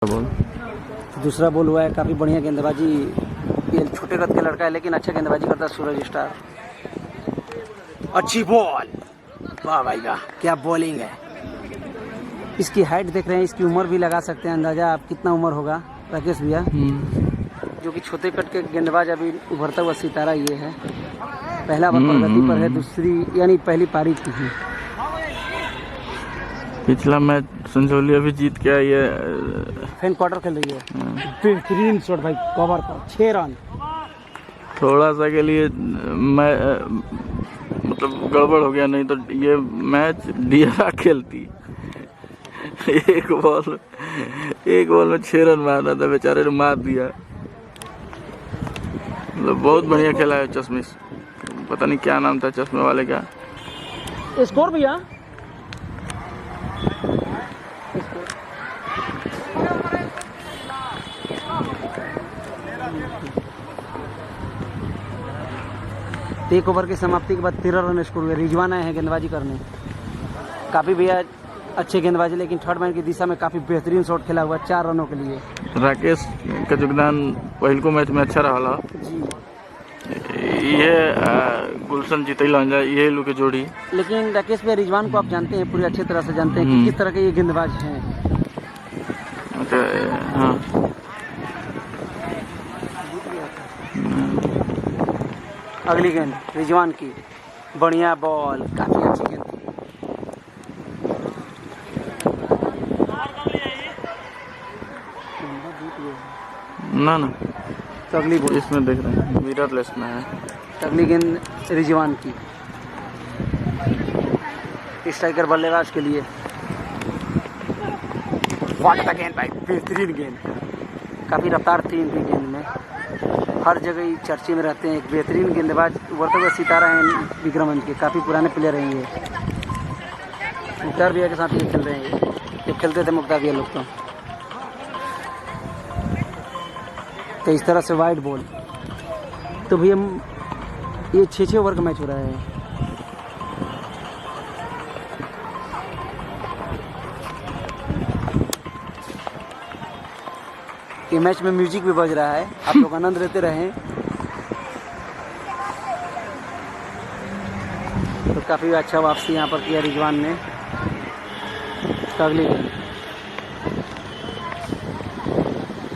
बोल। दूसरा बॉल हुआ है, काफ़ी बढ़िया गेंदबाजी। ये छोटे कद का लड़का है लेकिन अच्छा गेंदबाजी करता है सूरज स्टार। अच्छी बॉल, वाह भाई वाह, क्या बॉलिंग है। इसकी हाइट देख रहे हैं, इसकी उम्र भी लगा सकते हैं अंदाजा आप कितना उम्र होगा राकेश भैया। जो कि छोटे कट के गेंदबाज अभी उभरता हुआ सितारा ये है। पहला ओवर प्रगति पर है, दूसरी यानी पहली पारी की है। पिछला मैच संजौली अभी जीत के आई है। फैन क्वार्टर खेल रही है। बेहतरीन शॉट भाई, कवर पर 6 रन। थोड़ा सा के लिए मैं मतलब गड़बड़ हो गया, नहीं तो ये मैच डीआरआर खेलती। एक बॉल में 6 रन मारना था, बेचारे ने मार दिया। मतलब बहुत बढ़िया खेला है चश्मिश, पता नहीं क्या नाम था चश्मे वाले का। स्कोर भैया एक ओवर की समाप्ति के बाद 13 रन स्कोर हुए। रिजवान आए हैं गेंदबाजी करने। काफ़ी भैया अच्छे गेंदबाजी, लेकिन थर्ड मैन की दिशा में काफ़ी बेहतरीन शॉट खेला हुआ 4 रनों के लिए। राकेश का योगदान पहले मैच में अच्छा रहा जी। ये गुलशन जीतैला ये लोग के जोड़ी। लेकिन राकेश भैया रिजवान को आप जानते हैं, पूरी अच्छी तरह से जानते हैं कि किस तरह के ये गेंदबाज हैं। हाँ। अगली गेंद रिजवान की, बढ़िया बॉल, काफी अच्छी गेंद थी। ना तो अगली बॉल इसमें देख रहे हैं मिररलेस में है। अगली गेंद रिजवान की, स्ट्राइकर बल्लेबाज के लिए। व्हाट द गेंद भाई, बेहतरीन गेंद। काफी रफ्तार थी इनकी गेंद में, हर जगह ही चर्चे में रहते हैं। एक बेहतरीन गेंदबाज उभरते हुए सितारा हैं विक्रमगंज के, काफ़ी पुराने प्लेयर हैं ये। मुख्तार भैया के साथ ये खेल रहे हैं, ये खेलते थे मुख्तार भैया लोग तो इस तरह से वाइड बॉल। तो भैया ये 6-6 ओवर का मैच हो रहा है। ये मैच में म्यूजिक भी बज रहा है, आप लोग आनंद लेते रहें। तो काफ़ी अच्छा वापसी यहाँ पर किया रिजवान ने। तो अगली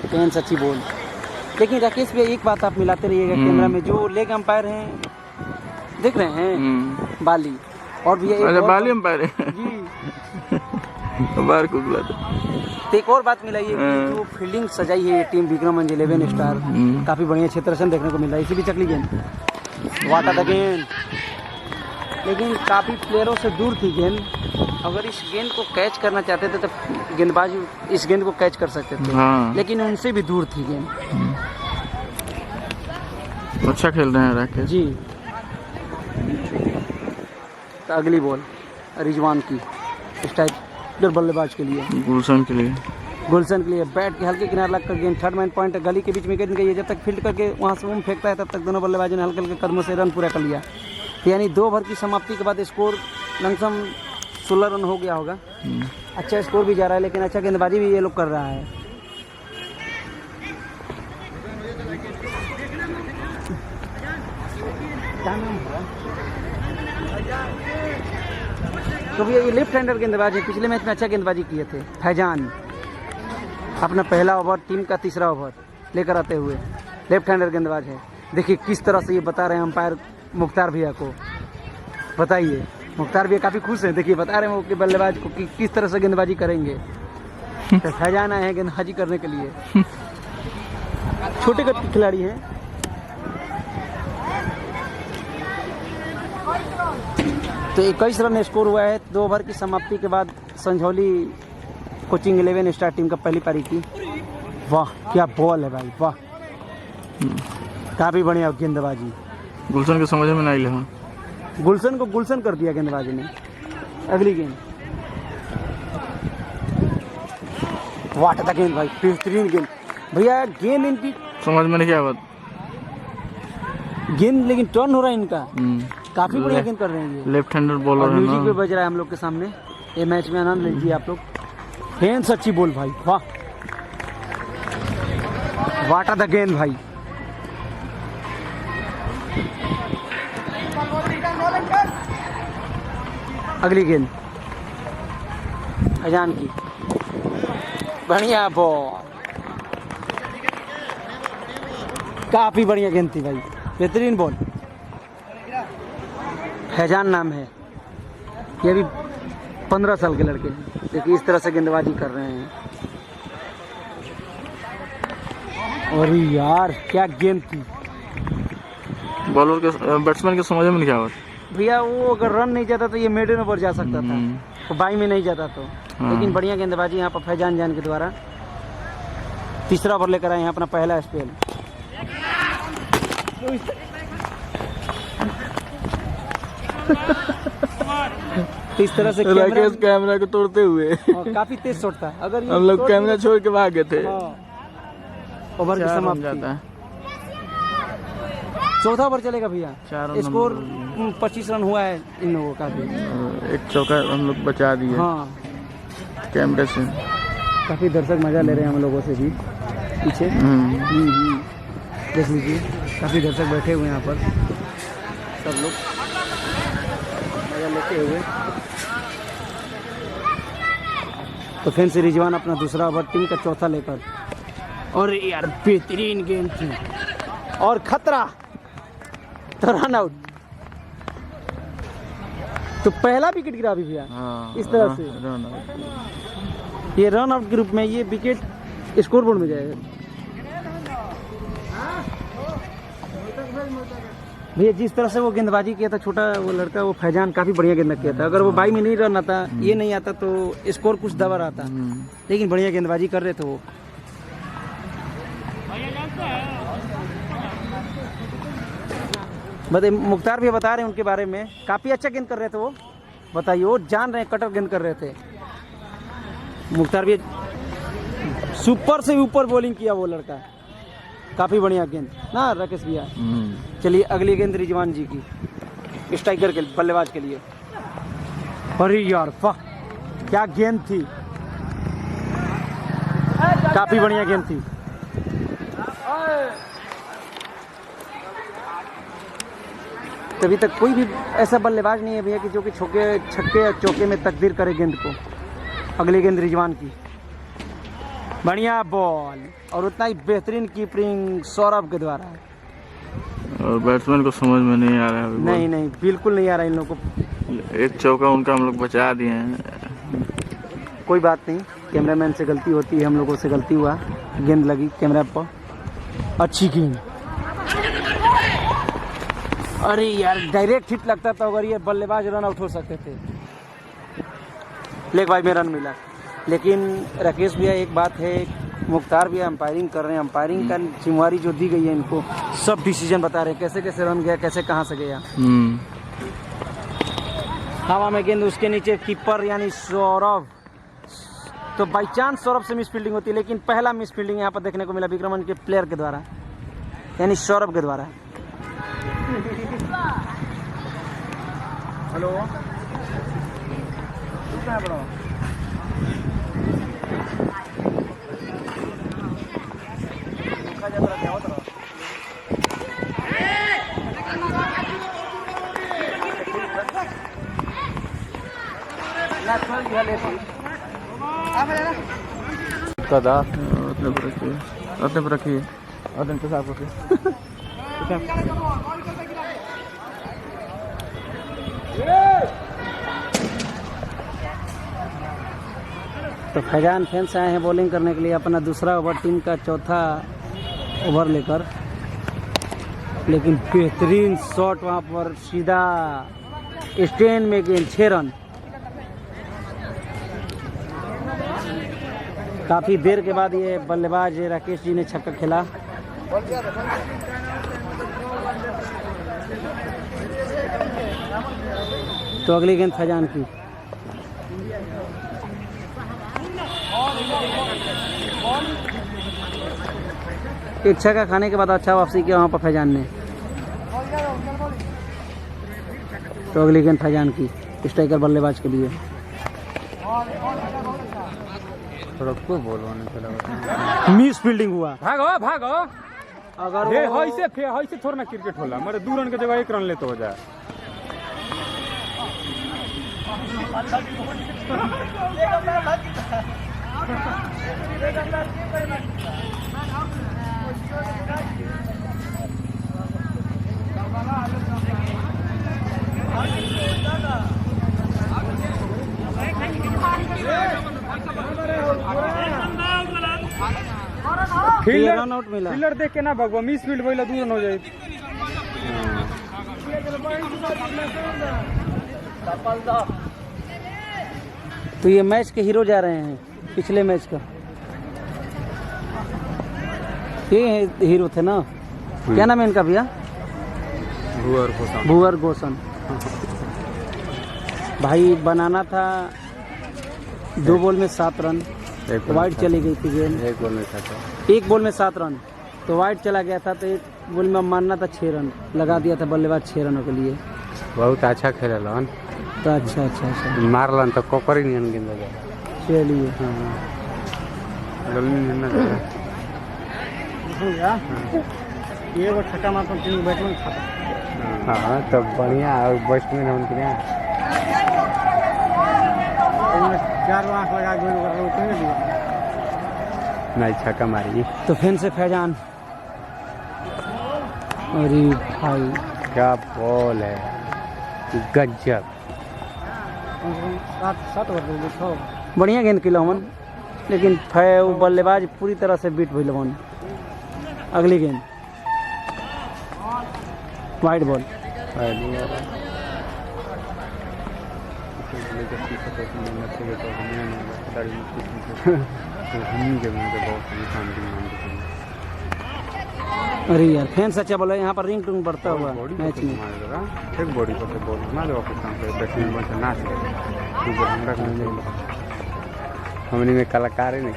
गेंद अच्छी बॉल। लेकिन राकेश भैया एक बात आप मिलाते रहिएगा कैमरा में, जो लेग अंपायर हैं देख रहे हैं बाली और भैया बाली अंपायर जी बाहर को बुला दो। तो एक और बात मिलाई है कि जो फील्डिंग सजाई है ये टीम विक्रमगंज 11 स्टार, काफ़ी बढ़िया क्षेत्ररक्षण देखने को मिल रहा है। इसी भी चकली गेंद, वाट द गेंद, लेकिन काफ़ी प्लेयरों से दूर थी गेंद। अगर इस गेंद को कैच करना चाहते थे तो गेंदबाज इस गेंद को कैच कर सकते थे। लेकिन उनसे भी दूर थी गेंद। अच्छा खेल रहे हैं राकेश जी। तो अगली बॉल रिजवान की, स्ट्राइकर बल्लेबाज के लिए, गुलशन के लिए बैट के हल्के किनारे लगकर गेंद थर्ड मैन पॉइंट गली के बीच में गेंद गई है। जब तक फील्ड करके वहां से फेंकता है तब तक दोनों बल्लेबाजों ने हल्के हल्के कदमों से रन पूरा कर लिया। यानी 2 ओवर की समाप्ति के बाद स्कोर लमसम 16 रन हो गया होगा। अच्छा स्कोर भी जा रहा है, लेकिन अच्छा गेंदबाजी भी ये लोग कर रहा है। तो भैया ये लेफ्ट हैंडर गेंदबाज है, पिछले मैच में अच्छा गेंदबाजी किए थे। फैजान अपना पहला ओवर टीम का तीसरा ओवर लेकर आते हुए लेफ्ट हैंडर गेंदबाज है। देखिए किस तरह से ये बता रहे हैं अंपायर मुख्तार भैया को। बताइए, मुख्तार भैया काफ़ी खुश हैं। देखिए बता रहे हैं वो कि बल्लेबाज को कि किस तरह से गेंदबाजी करेंगे। तो फैजान आए हैं गेंदबाजी करने के लिए, छोटे कद के खिलाड़ी हैं। तो 21 रन स्कोर हुआ है 2 ओवर की समाप्ति के बाद संझौली कोचिंग 11 स्टार टीम का पहली पारी की। वाह क्या बॉल है भाई, वाह काफ़ी बढ़िया गेंदबाजी। गुलशन के समझ में नहीं आया, गुलशन को गुलशन कर दिया गेंदबाजी ने। अगली गेंद, वाट द गेंद भाई, बेहतरीन गेंद। भैया गेंद इनकी समझ में नहीं क्या बात, गेंद लेकिन टर्न हो रहा है इनका, काफी बढ़िया गेंद कर रहे हैं ये। लेफ्ट हैंडर बॉलर है, म्यूजिक भी बज रहा है हम लोग के सामने। ये मैच में आनंद लीजिए आप लोग। फेंस अच्छी बॉल भाई, वाह वाट द गेंद भाई। अगली गेंद फैजान की, बढ़िया बॉल, काफी बढ़िया गेंद थी भाई, बेहतरीन बॉल। फैजान नाम है, ये भी 15 साल के लड़के हैं, देखिए इस तरह से गेंदबाजी कर रहे हैं। और यार क्या गेंद थी। बॉलर के बैट्समैन के समझ में नहीं क्या भैया, वो अगर रन नहीं जाता तो ये मिडिल ओवर जा सकता था, तो बाई में नहीं जाता तो। लेकिन बढ़िया गेंदबाजी यहाँ पर फैजान जान के द्वारा। तीसरा ओवर लेकर आए हैं अपना पहला स्पेल। तो इस तरह से राकेश कैमरा को तोड़ते हुए काफी तेज शॉट था। अगर हम लोग कैमरा छोड़ के भाग गए थे। ओवर की समाप्ति जाता है। चौथा ओवर चलेगा भैया। स्कोर 25 रन हुआ है इन लोगों का भी। एक चौका हम लोग बचा दिए। हाँ, कैमरे से काफी दर्शक मजा ले रहे हैं हम लोगों से भी पीछे। देख लीजिए, काफी दर्शक बैठे हुए हैं यहाँ पर, सब लोग मजा लेते हुए। तो फिर से रिजवान अपना दूसरा ओवर टीम का चौथा लेकर, और यार बेहतरीन गेंद थी और खतरा, तो रन आउट। तो पहला विकेट गिरा भी भैया। इस तरह से रन आउट। ये रन आउट के रूप में ये विकेट स्कोर बोर्ड में जाएगा भैया। जिस तरह से वो गेंदबाजी किया था छोटा वो लड़का, वो फैजान काफी बढ़िया गेंद किया था। अगर वो बाई में नहीं रन आता, ये नहीं आता तो स्कोर कुछ दबा रहा था, लेकिन बढ़िया गेंदबाजी कर रहे थे वो। बताइए, मुख्तार भी बता रहे हैं उनके बारे में, काफी अच्छा गेंद कर रहे थे वो। बताइए, वो जान रहे हैं, कटर गेंद कर रहे थे मुख्तार भी। सुपर से ऊपर बॉलिंग किया वो लड़का, काफी बढ़िया गेंद ना राकेश भैया। चलिए अगली गेंद रिजवान जी की, स्ट्राइकर के बल्लेबाज के लिए। अरे यार वाह, क्या गेंद थी, काफी बढ़िया गेंद थी। अभी तक कोई भी ऐसा बल्लेबाज नहीं है भैया कि जो कि छक्के या चौके में तकदीर करे गेंद को। अगली गेंद रिजवान की, बढ़िया बॉल, और उतना ही बेहतरीन कीपिंग सौरभ के द्वारा। और बैट्समैन को समझ में नहीं आ रहा है। नहीं नहीं, बिल्कुल नहीं आ रहा इन लोगों को। एक चौका उनका हम लोग बचा दिए हैं। कोई बात नहीं, कैमरामैन से गलती होती है, हम लोगों से गलती हुआ। गेंद लगी कैमरा पर, अच्छी गेंद। अरे यार, डायरेक्ट हिट लगता था, अगर ये बल्लेबाज रन आउट हो सकते थे। लेग बाई में रन मिला। लेकिन राकेश भैया एक बात है, मुख्तार भैया अंपायरिंग कर रहे हैं, अंपायरिंग का जिम्मेवारी जो दी गई है इनको, सब डिसीजन बता रहे हैं, कैसे कैसे रन गया, कैसे कहाँ से गया। हवा में गेंद, उसके नीचे कीपर यानी सौरभ। तो बाई चांस सौरभ से मिस फील्डिंग होती है, लेकिन पहला मिस फील्डिंग यहाँ पर देखने को मिला विक्रमन के प्लेयर के द्वारा, यानी सौरभ के द्वारा। हेलो, कदा मतलब रखिए तो साफ रखिए। तो फैजान फैंस आए हैं बॉलिंग करने के लिए अपना दूसरा ओवर टीम का चौथा ओवर लेकर। लेकिन बेहतरीन शॉट वहां पर, सीधा स्टैंड में गेंद, 6 रन। काफी देर के बाद ये बल्लेबाज राकेश जी ने छक्का खेला। तो अगली गेंद फैजान की, एक छक्का खाने के बाद अच्छा वापसी किया वहाँ पर फैजान ने। तो अगली गेंद फैजान की, स्ट्राइकर बल्लेबाज के लिए। थोड़ा कोई बोलवाने चला मिस फील्डिंग हुआ। भागो भागो अगर हे वो ऐसे थोड़ा ना क्रिकेट होला मेरे 2 रन के जगह 1 रन लेते हो जाए। रन आउट मिला। फील्डर देख के ना भगवा मिस फील्ड भइला 2 रन हो जाए। तो ये मैच के हीरो जा रहे हैं पिछले मैच का, ये हीरो थे ना, क्या नाम है इनका भैया? भुवर गोसन। भाई बनाना था 2 बॉल में 7 रन, वाइड चली गई थी गेंद। 1 बॉल में था 1 बॉल में 7 रन तो वाइड चला गया था, तो 1 बॉल में मारना था 6 रन, लगा दिया था बल्लेबाज 6 रनों के लिए। बहुत अच्छा खेलन तो अच्छा मारलन तो कोकर ही नहीं गेंद लगा। चलिए ये वो छक्का मारता तीन बैट्समैन था। हाँ तो बढ़िया और बैट्समैन है उनके यहाँ 4 आंख लगा नहीं छक्का मारी। तो फिर से फैजान। अरे भाई क्या बॉल है, गजब। बढ़िया गेंद की लवन, लेकिन वो बल्लेबाज पूरी तरह से बीट हुई लवन। अगली गेंद वाइड बॉल। अरे यार फैंस अच्छा बोला, यहाँ पर रिंग टूंग बढ़ता हुआ मैच में। एक बॉडी पर बॉल ना जो ऑफिस काम पे बैट्समैन बन नाच रहे हमने में कलाकार ही नहीं।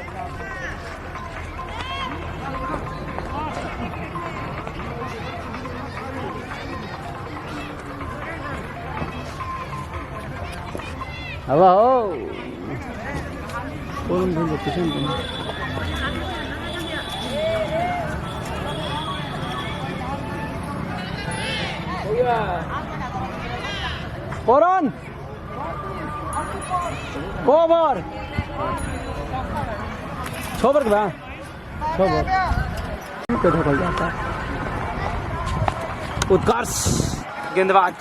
अब हो कौन भूल जाते हैं Poron ओवर 6 ओवर के बाद 6 ओवर पे ढकल जाता है। उत्कर्ष गेंदबाज।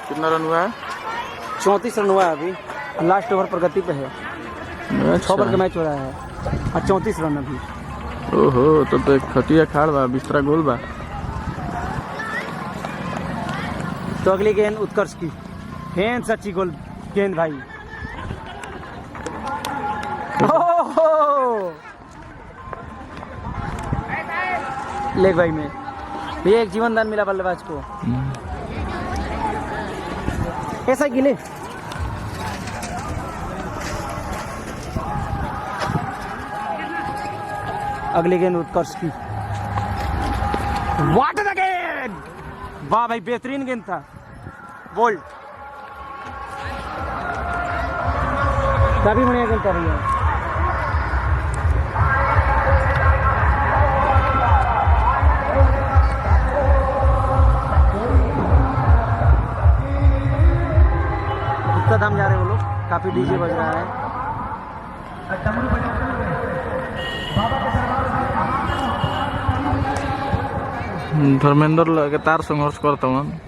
कितना रन हुआ है? 34 रन हुआ है अभी, लास्ट ओवर प्रगति पे है। 6 ओवर का मैच हो रहा है और 34 रन अभी। ओहो तो एक खटिया खाड़ बा, बिस्तरा गोल बा। तो अगली गेंद उत्कर्ष की, फेन सच्ची गोल गेंद भाई। लेग भाई में ये एक जीवन दान मिला बल्लेबाज को। ऐसा गिले अगली गेंद उत्कर्ष की, व्हाट द गेंद, वाह भाई बेहतरीन गेंद था, बोल्ड। काफी बढ़िया गेंद कर रही है। कितना दाम जा रहे हैं वो लोग, काफी डीजे बज रहा है। धर्मेंद्र लगातार संघर्ष करता हूँ।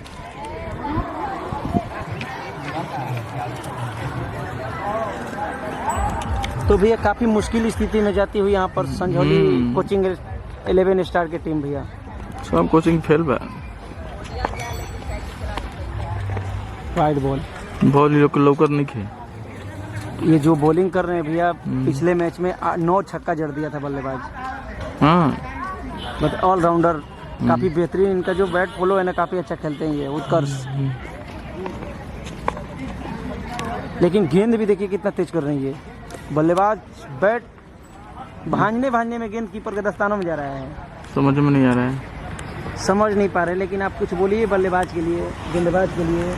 तो भैया काफी मुश्किल स्थिति में जाती हुई यहाँ पर संझौली कोचिंग 11 स्टार की टीम भैया। सब कोचिंग फेल बा। वाइड बॉल, बॉल लौकत नहीं खे। ये जो बॉलिंग कर रहे हैं भैया, पिछले मैच में 9 छक्का जड़ दिया था बल्लेबाज। हाँ बट ऑलराउंडर काफी बेहतरीन, इनका जो बैट फॉलो है ना काफी अच्छा खेलते हैं ये उत्कर्ष। लेकिन गेंद भी देखिए कितना तेज कर रही है, बल्लेबाज बैट भांजने में गेंद कीपर के दस्तानों में जा रहा है। समझ में नहीं आ रहा है, समझ नहीं पा रहे। लेकिन आप कुछ बोलिए बल्लेबाज के लिए, गेंदबाज के लिए।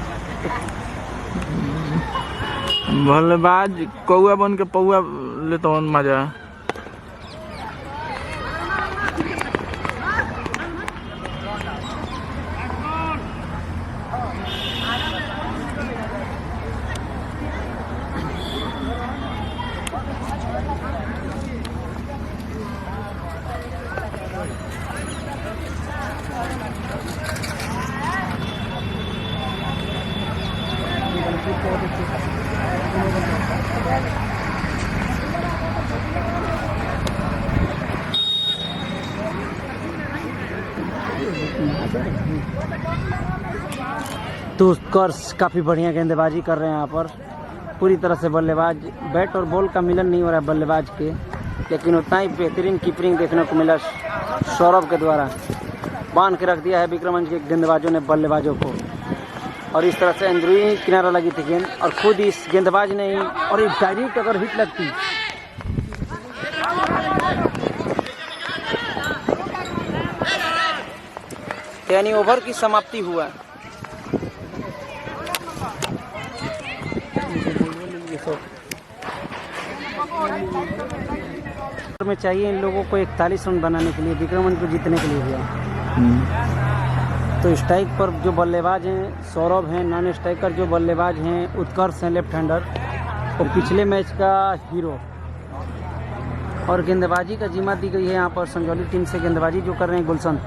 बल्लेबाज कौआ बन के पौआ वाजले तो मजा। तो उत्कर्ष काफ़ी बढ़िया गेंदबाजी कर रहे हैं यहाँ पर। पूरी तरह से बल्लेबाज, बैट और बॉल का मिलन नहीं हो रहा है बल्लेबाज के, लेकिन उतना ही बेहतरीन कीपरिंग देखने को मिला सौरभ के द्वारा। बांध के रख दिया है विक्रमगंज के गेंदबाजों ने बल्लेबाजों को, और इस तरह से अंदरूनी किनारा लगी थी गेंद और खुद इस गेंदबाज ने ही, और एक डायरेक्ट अगर हिट लगती यानी ओवर की समाप्ति हुआ। में चाहिए इन लोगों को 41 रन बनाने के लिए, विक्रमगंज को जीतने के लिए हुआ। तो स्ट्राइक पर जो बल्लेबाज हैं सौरभ हैं, नॉन स्ट्राइकर जो बल्लेबाज हैं उत्कर्ष हैं लेफ्ट हैंडर, और पिछले मैच का हीरो। और गेंदबाजी का जिम्मा दी गई है यहाँ पर संजौली टीम से, गेंदबाजी जो कर रहे हैं गुलशन।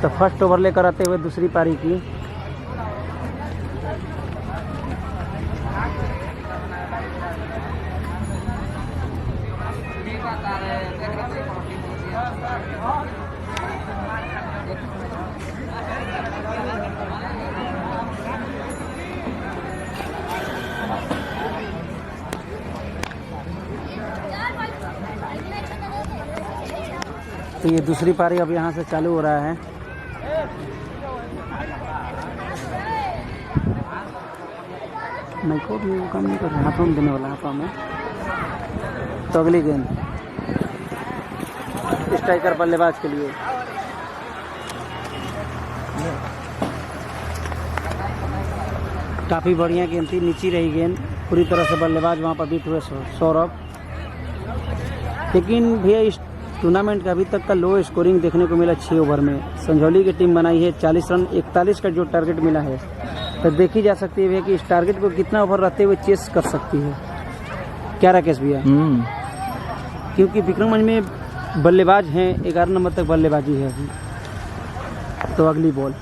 तो फर्स्ट ओवर लेकर आते हुए दूसरी पारी की। तो ये दूसरी पारी अब यहाँ से चालू हो रहा है। मैं को भी वो काम नहीं कर रहा, हाथों में देने वाला, हाथों में। तो अगली गेंद स्ट्राइकर बल्लेबाज के लिए। काफ़ी बढ़िया गेंद थी, नीची रही गेंद, पूरी तरह से बल्लेबाज वहाँ पर बीट हुए सौरभ। लेकिन भैया इस टूर्नामेंट का अभी तक का लो स्कोरिंग देखने को मिला 6 ओवर में। संजौली की टीम बनाई है 40 रन, 41 का जो टारगेट मिला है। तो देखी जा सकती है भैया कि इस टारगेट को कितना ओवर रहते हुए चेस कर सकती है। क्या राकेश भैया? क्योंकि विक्रमगंज में बल्लेबाज हैं, 11 नंबर तक बल्लेबाजी है अभी। तो अगली बॉल,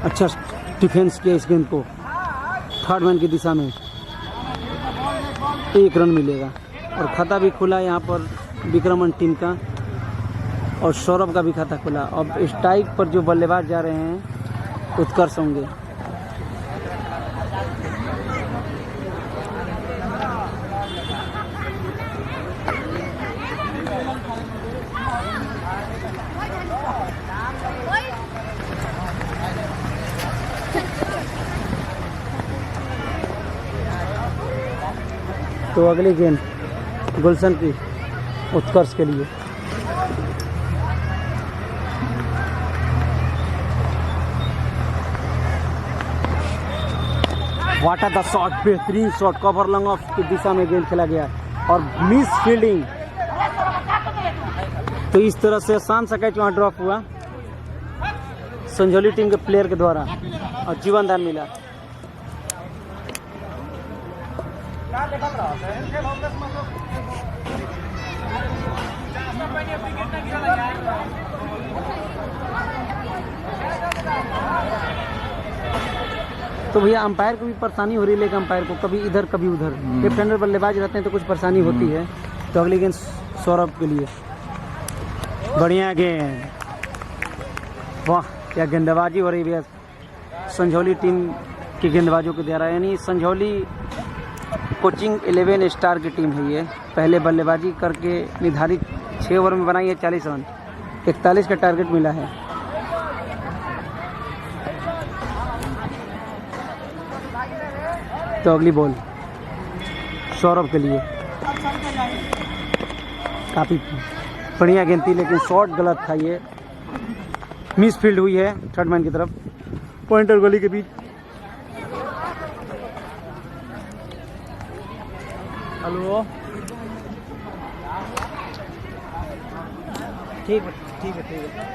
अच्छा डिफेंस किया इस गेंद को, थर्ड मैन की दिशा में 1 रन मिलेगा। और खाता भी खुला यहाँ पर विक्रमगंज टीम का, और सौरभ का भी खाता खुला। अब स्ट्राइक पर जो बल्लेबाज जा रहे हैं उत्कर्ष होंगे। तो अगली गेंद गुलशन की उत्कर्ष के लिए। वाट द शॉट, बेहतरीन शॉट, कवर लॉन्ग ऑफ की दिशा में गेंद खेला गया और मिस फील्डिंग। तो इस तरह से आसान सा कैच वहाँ ड्रॉप हुआ संजौली टीम के प्लेयर के द्वारा और जीवन दान मिला। तो भैया अंपायर को भी परेशानी हो रही है, लेकिन अंपायर को कभी इधर कभी उधर, लेफ्ट हैंडर बल्लेबाज रहते हैं तो कुछ परेशानी होती है। तो अगली गेंद सौरभ के लिए, बढ़िया गेंद, वाह क्या गेंदबाजी हो रही है भैया संजौली टीम की गेंदबाजों के द्वारा। यानी संजौली कोचिंग 11 स्टार की टीम है ये। पहले बल्लेबाजी करके निर्धारित 6 ओवर में बनाई है 40 रन, 41 का टारगेट मिला है। तो अगली बॉल सौरभ के लिए, काफ़ी बढ़िया गेंद थी लेकिन शॉट गलत था, ये मिस फील्ड हुई है थर्ड मैन की तरफ, पॉइंट और गली के बीच। हेलो, ठीक है ठीक है ठीक है।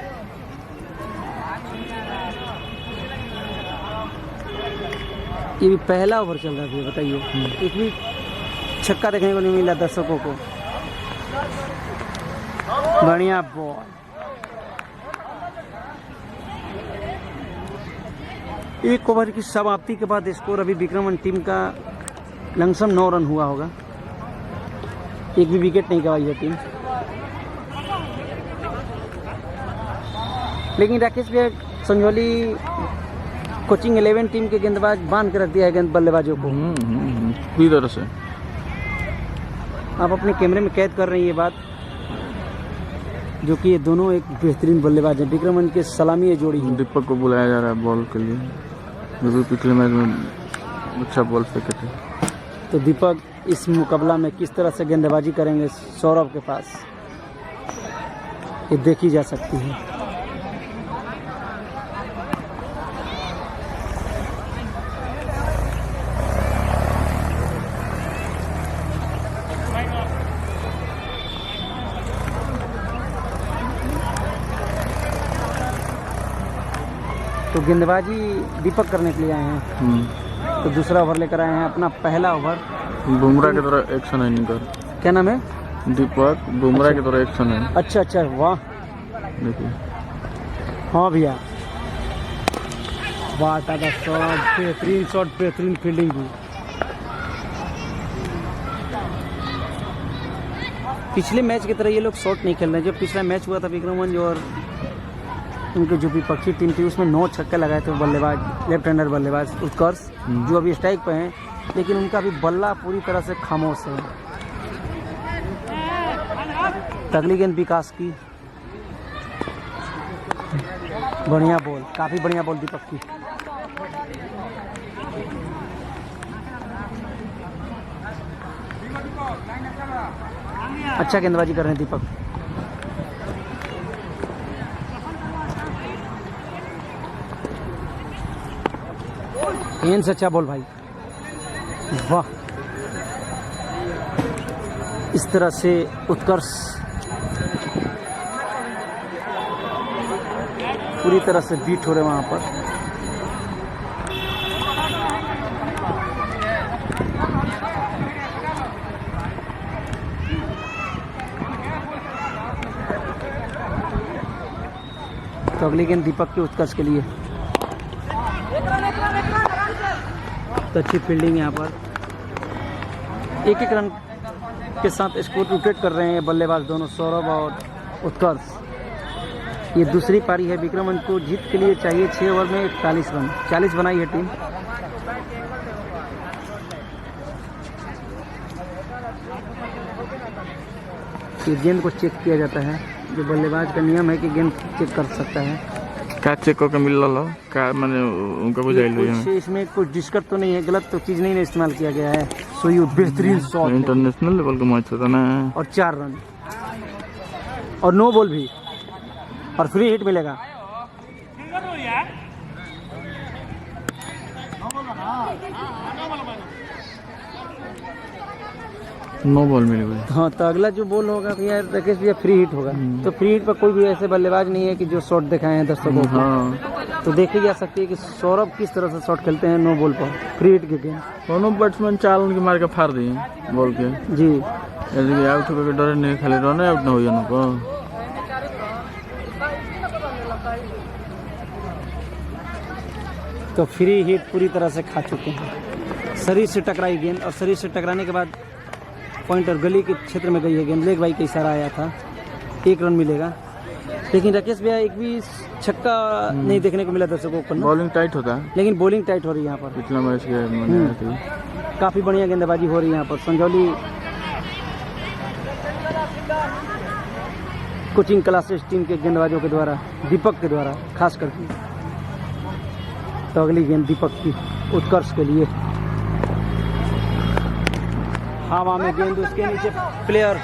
ये भी पहला ओवर चल रहा है, बताइए। एक भी छक्का देखने को नहीं मिला दर्शकों को। बढ़िया बॉल, एक ओवर की समाप्ति के बाद स्कोर अभी विक्रमन टीम का लमसम 9 रन हुआ होगा। एक भी विकेट नहीं गवाई है टीम। लेकिन राकेश भैया, संजौली कोचिंग 11 टीम के गेंदबाज बांध के रख दिया है गेंद बल्लेबाजों को। पूरी तरह से आप अपने कैमरे में कैद कर रहे हैं ये बात, जो कि ये दोनों एक बेहतरीन बल्लेबाज हैं। विक्रमन के सलामी ये जोड़ी है। दीपक को बुलाया जा रहा है बॉल के लिए, जो भी पिछले मैच में अच्छा बॉल फेंके थे। तो दीपक इस मुकाबला में किस तरह से गेंदबाजी करेंगे सौरभ के पास, ये देखी जा सकती है। तो गेंदबाजी दीपक करने के लिए आए हैं। तो दूसरा ओवर लेकर आए हैं, अपना पहला ओवर। बुमराह की तरह एक्शन है इनका। क्या नाम है? दीपक बुमराह की तरह एक्शन है। अच्छा अच्छा, वाह। देखिए, हाँ भैया, वाह दादा, शॉट, बेहतरीन शॉट, बेहतरीन फील्डिंग भी। पिछले मैच की तरह ये लोग शॉट नहीं खेल रहे। जो पिछला मैच हुआ था विक्रमगंज और उनके जो विपक्षी टीम थी, उसमें 9 छक्के लगाए थे बल्लेबाज, लेफ्ट हैंडर बल्लेबाज उत्कर्ष, जो अभी स्ट्राइक पे हैं। लेकिन उनका भी बल्ला पूरी तरह से खामोश है। अगली गेंद विकास की, बढ़िया बॉल, काफी बढ़िया बॉल दीपक की। अच्छा गेंदबाजी कर रहे हैं दीपक। गेंद से अच्छा बॉल भाई, वाह। इस तरह से उत्कर्ष पूरी तरह से बीट हो रहे वहां पर। तो अगली गेंद दीपक के उत्कर्ष के लिए। तो अच्छी फील्डिंग यहाँ पर। एक रन के साथ स्कोर रोटेट कर रहे हैं बल्लेबाज दोनों, सौरभ और उत्कर्ष। ये दूसरी पारी है। विक्रमन को जीत के लिए चाहिए 6 ओवर में 41 रन। 40 बनाई है टीम। ये गेंद को चेक किया जाता है, जो बल्लेबाज का नियम है कि गेंद चेक कर सकता है। क्या चेक करके मिल रहा क्या, मैंने उनका बुझाई कुछ इसमें कुछ दिक्कत तो नहीं है, गलत तो चीज़ नहीं इस्तेमाल किया गया है। सो ये बेहतरीन शॉट, इंटरनेशनल लेवल का मैच होता ना। और 4 रन और 9 बॉल भी, और फ्री हिट मिलेगा। नो बॉल मिली हुई। हाँ, तो अगला जो बॉल होगा भैया राकेश भैया फ्री हिट होगा। तो फ्री हिट पर कोई भी ऐसे बल्लेबाज नहीं है कि जो शॉट दिखाए हैं दर्शकों को। हाँ। तो देखी जा सकती है कि सौरभ किस तरह से शॉट खेलते हैं नो बॉल पर, फ्री हिट के गेंद। दोनों बैट्समैन 4 रन की मार के फाड़ दिए बॉल के जी। यदि आउट होकर डरे नहीं खेले रन आउट ना हो जाना को। तो फ्री हिट पूरी तरह से खा चुके हैं। शरीर से टकराई गेंद, और शरीर से टकराने के बाद पॉइंट और गली के क्षेत्र में गई है गेंद। लेग भाई का इशारा आया था, 1 रन मिलेगा। लेकिन राकेश भैया एक भी छक्का नहीं देखने को मिला दर्शकों को। बॉलिंग टाइट होता है, लेकिन बॉलिंग टाइट हो रही है यहाँ पर। पिछला मैच के काफी बढ़िया गेंदबाजी हो रही है यहाँ पर संजौली कोचिंग क्लासेस टीम के गेंदबाजों के द्वारा, दीपक के द्वारा खास करके। तो अगली गेंद दीपक की उत्कर्ष के लिए। हवा में गेंद, उसके नीचे प्लेयर।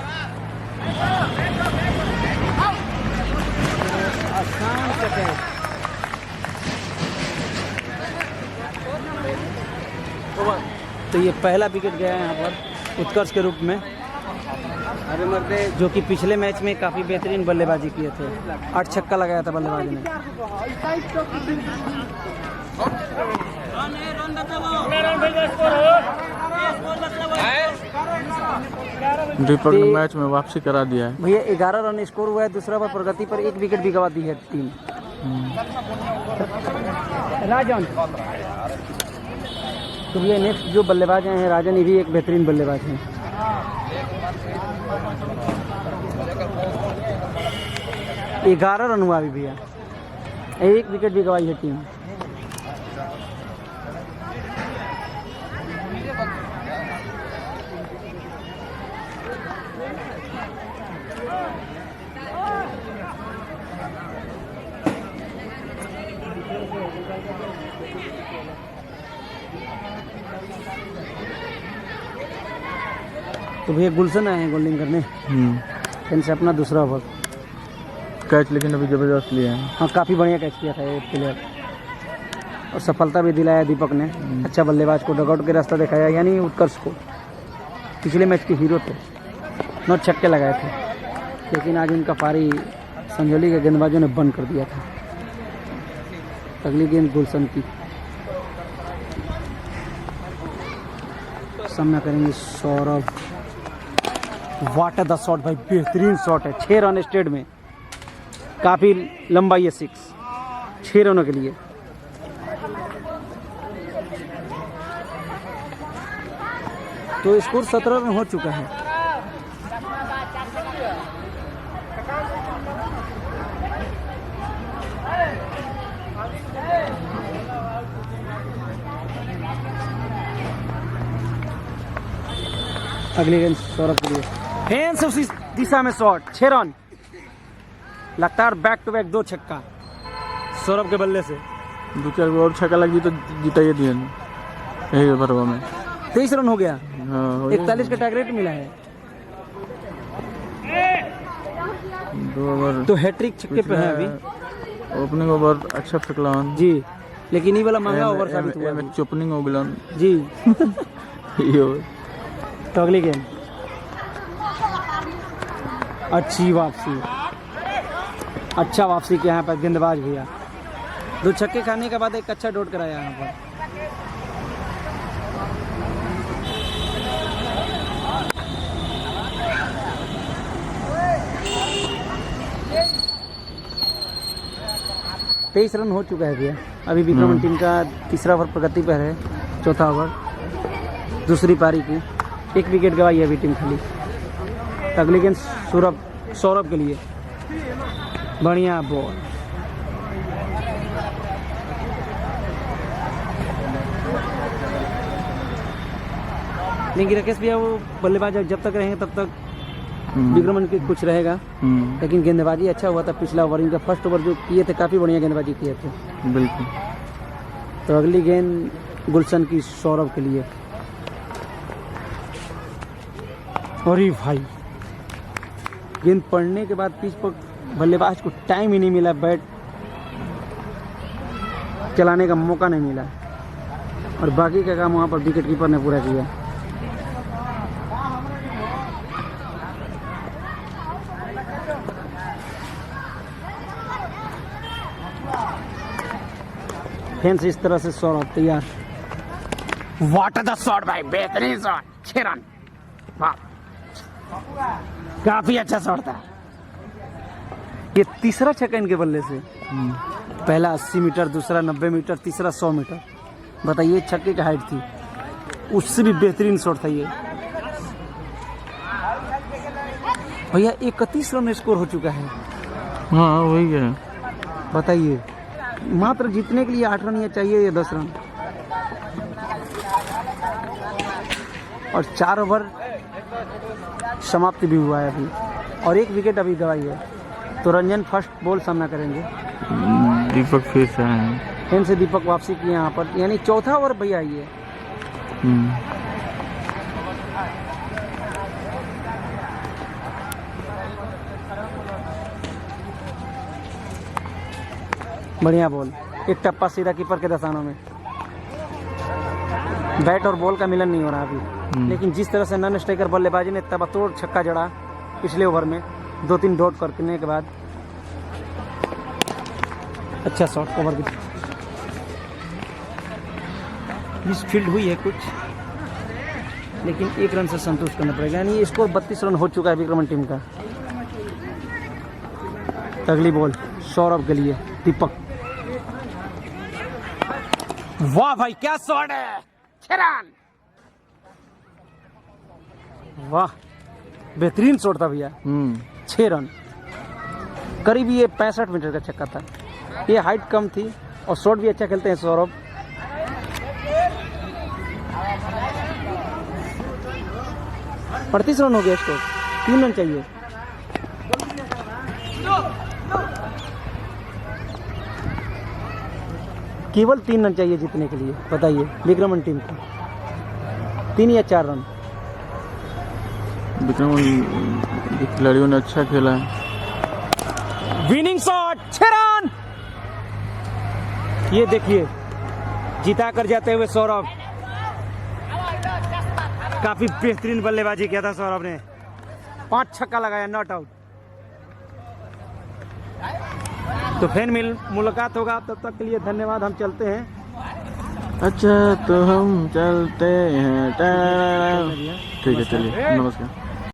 आसान से कैच। तो ये पहला विकेट गया है यहाँ पर। उत्कर्ष के रूप में, अरे मरते जो कि पिछले मैच में काफ़ी बेहतरीन बल्लेबाजी किए थे। 8 छक्का लगाया था बल्लेबाज ने। दीपक ने मैच में वापसी करा दिया है। भैया 11 रन स्कोर हुआ है। दूसरा ओवर प्रगति पर 1 विकेट भी गंवा दी है टीम। राजन, तो ये नेक्स्ट जो बल्लेबाज हैं राजन, ये भी एक बेहतरीन बल्लेबाज हैं। ये 11 रन हुआ अभी भैया, 1 विकेट भी गंवाई है टीम। तो भैया गुलशन आए हैं गोल्डिंग करने, इनसे अपना दूसरा ओवर। कैच लेकिन अभी जबरदस्त लिया है। हाँ, काफ़ी बढ़िया कैच किया था ये प्लेयर और सफलता भी दिलाया दीपक ने। अच्छा बल्लेबाज को डगआउट के रास्ता दिखाया, यानी उत्कर्ष को। पिछले मैच के हीरो थे, 9 छक्के लगाए थे, लेकिन आज उनका पारी संजौली के गेंदबाजों ने बंद कर दिया था। अगली गेंद गुलशन की, सामना करेंगे सौरभ। वाट द शॉट भाई, बेहतरीन शॉट है। 6 रन स्ट्रेट में, काफ़ी लंबा ये 6 रनों के लिए। तो स्कोर 17 रन हो चुका है। अगली गेंद सौरभ के लिए, फैन से उसी दिशा में शॉट। 6 रन लगातार, बैक टू बैक 2 छक्का सौरभ के बल्ले से। 2-4 और छक्का लग तो जिताइए दिए यही ओवर में। 23 रन हो गया। हाँ, 41 का टारगेट मिला है। 2 ओवर तो हैट्रिक छक्के पे है अभी। ओपनिंग ओवर अच्छा फेंकलन जी, लेकिन ये वाला महंगा ओवर साबित हुआ में चोपनिंग हो गलन जी। यो। तो अगली गेंद, अच्छी वापसी, अच्छा वापसी किया यहाँ पर गेंदबाज भैया। 2 छक्के खाने के बाद एक अच्छा डॉट कराया यहाँ पर। तेईस रन हो चुका है भैया। अभी विक्रम टीम का तीसरा ओवर प्रगति पर है, चौथा ओवर दूसरी पारी की। 1 विकेट गवाई है अभी टीम खाली। अगली गेंद सौरभ के लिए, बढ़िया बॉल। लेकिन राकेश भैया वो बल्लेबाज जब तक रहेंगे तब तक विक्रमन के कुछ रहेगा। लेकिन गेंदबाजी अच्छा हुआ था पिछला ओवर। इनका फर्स्ट ओवर जो किए थे काफ़ी बढ़िया गेंदबाजी किए थे। बिल्कुल। तो अगली गेंद गुलशन की सौरभ के लिए। अरे भाई, गेंद पड़ने के बाद पिच पर बल्लेबाज को टाइम ही नहीं मिला, बैट चलाने का मौका नहीं मिला, और बाकी का काम वहाँ पर विकेट कीपर ने पूरा किया। फैंस इस तरह से सौरभ तैयार। वाट द शॉट भाई, बेहतरीन शॉट। 6 रन, वाह, काफी अच्छा शॉट था। ये तीसरा छक्का इनके बल्ले से। पहला 80 मीटर, दूसरा 90 मीटर, तीसरा 100 मीटर। बताइए छक्के की हाइट थी, उससे भी बेहतरीन शॉट था ये भैया। 31 रन स्कोर हो चुका है। हाँ वही है। बताइए, मात्र जीतने के लिए 8 रन ये चाहिए, ये 10 रन। और 4 ओवर समाप्ति भी हुआ है अभी, और 1 विकेट अभी गवाई है। तो रंजन फर्स्ट बॉल सामना करेंगे। दीपक फिर से आए हैं। फिर से दीपक वापसी किए यहाँ पर, यानी चौथा ओवर भैया ये। बढ़िया बॉल, एक टप्पा सीधा कीपर के दसानों में। बैट और बॉल का मिलन नहीं हो रहा अभी, लेकिन जिस तरह से नॉन स्ट्राइकर बल्लेबाजी ने तबातोड़ छक्का जड़ा पिछले ओवर में 2-3 डॉट करने के बाद। अच्छा शॉट ओवर की मिस फील्ड हुई है कुछ, लेकिन 1 रन से संतुष्ट करना पड़ेगा। यानी स्कोर 32 रन हो चुका है विक्रमन टीम का। अगली बॉल सौरभ के लिए, दीपक। वाह भाई क्या शॉट है, 6 रन। वाह बेहतरीन शॉट था भैया, 6 रन। करीब ये 65 मीटर का छक्का था। ये हाइट कम थी और शॉट भी अच्छा खेलते हैं सौरभ। अड़तीस रन हो गया स्कोर, 3 रन चाहिए। केवल 3 रन चाहिए जीतने के लिए। बताइए विक्रमन टीम को 3 या 4 रन। विक्रमन खिलाड़ियों ने अच्छा खेला है। Winning shot, 6 run. ये देखिए जीता कर जाते हुए सौरभ। काफी बेहतरीन बल्लेबाजी किया था सौरभ ने, 5 छक्का लगाया, नॉट आउट। तो फिर मुलाकात होगा, तब तक के लिए धन्यवाद। हम चलते हैं। अच्छा तो हम चलते हैं। ठीक है चलिए, नमस्कार।